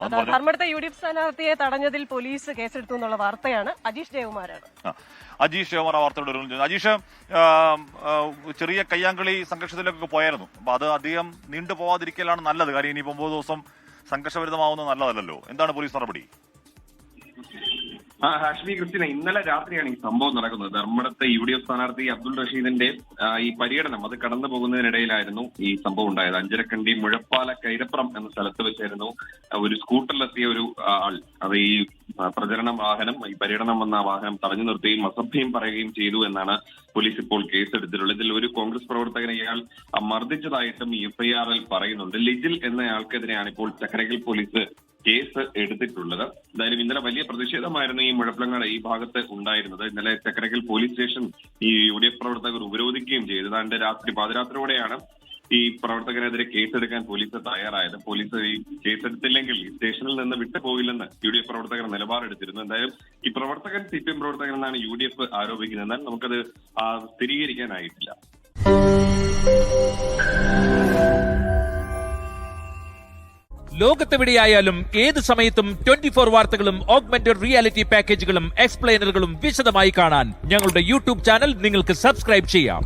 ധർമ്മടത്തെ UDF സ്ഥാനാർത്ഥിയെ തടഞ്ഞതിൽ police കേസെടുത്തു എന്നുള്ള വാർത്തയാണ്. അജീഷ് ജയകുമാറാണ്. അജീഷ് ജയകുമാർ വാർത്തയോട് അജീഷ്, ചെറിയ കയ്യാങ്കളി സംഘർഷത്തിലേക്കൊക്കെ പോയായിരുന്നു. അപ്പൊ അത് അധികം നീണ്ടുപോവാതിരിക്കലാണ് നല്ലത്. കാര്യം ഇനി 9 ദിവസം സംഘർഷഭരിതമാവുന്നത് നല്ലതല്ലല്ലോ. എന്താണ് പോലീസ് നടപടി? ഹാഷ്മി ക്രിസ്tina, ഇന്നലെ രാത്രിയാണ് ഈ സംഭവം നടക്കുന്നത്. ധർമ്മടത്തെ UDF സ്ഥാനാർത്ഥി അബ്ദുൾ റഷീദിന്റെ ഈ പര്യടനം അത് കടന്നു പോകുന്നതിനിടയിലായിരുന്നു ഈ സംഭവം ഉണ്ടായത്. അഞ്ചരക്കണ്ടി മുഴപ്പാല കൈരപ്രം എന്ന സ്ഥലത്ത് വെച്ചായിരുന്നു ഒരു സ്കൂട്ടറിലെത്തിയ ഒരു ആൾ അത് ഈ പ്രചരണ വാഹനം, ഈ പര്യടനം വന്ന വാഹനം തടഞ്ഞു നിർത്തുകയും അസഭ്യം പറയുകയും ചെയ്തു എന്നാണ് പോലീസ് ഇപ്പോൾ കേസെടുത്തിട്ടുള്ളത്. ഇതിൽ ഒരു കോൺഗ്രസ് പ്രവർത്തകനെ ഇയാൾ മർദ്ദിച്ചതായിട്ടും FIR-ൽ പറയുന്നുണ്ട്. ലിജിൽ എന്നയാൾക്കെതിരെയാണ് ഇപ്പോൾ ചക്കരക്കൽ പോലീസ് കേസ് എടുത്തിട്ടുള്ളത്. എന്തായാലും ഇന്നലെ വലിയ പ്രതിഷേധമായിരുന്നു ഈ മുഴപ്പിലങ്ങാട് ഈ ഭാഗത്ത് ഉണ്ടായിരുന്നത്. ഇന്നലെ ചക്കരക്കൽ പോലീസ് സ്റ്റേഷൻ ഈ UDF പ്രവർത്തകർ ഉപരോധിക്കുകയും ചെയ്തു. ഏതാണ്ട് പാതിരാത്രിയോടെയാണ് ഈ പ്രവർത്തകനെതിരെ കേസെടുക്കാൻ പോലീസ് തയ്യാറായത്. പോലീസ് ഈ കേസെടുത്തില്ലെങ്കിൽ ഈ സ്റ്റേഷനിൽ നിന്ന് വിട്ടുപോകില്ലെന്ന് UDF പ്രവർത്തകർ നിലപാടെടുത്തിരുന്നു. എന്തായാലും ഈ പ്രവർത്തകൻ CPM പ്രവർത്തകൻ എന്നാണ് UDF ആരോപിക്കുന്നത്. എന്നാൽ നമുക്കത് സ്ഥിരീകരിക്കാനായിട്ടില്ല. ലോകത്തെവിടെയായാലും ഏത് സമയത്തും 24 വാർത്തകളും ഓഗ്മെന്റഡ് റിയാലിറ്റി പാക്കേജുകളും എക്സ്പ്ലെയിനറുകളും വിശദമായി കാണാൻ ഞങ്ങളുടെ YouTube ചാനൽ നിങ്ങൾക്ക് സബ്സ്ക്രൈബ് ചെയ്യാം.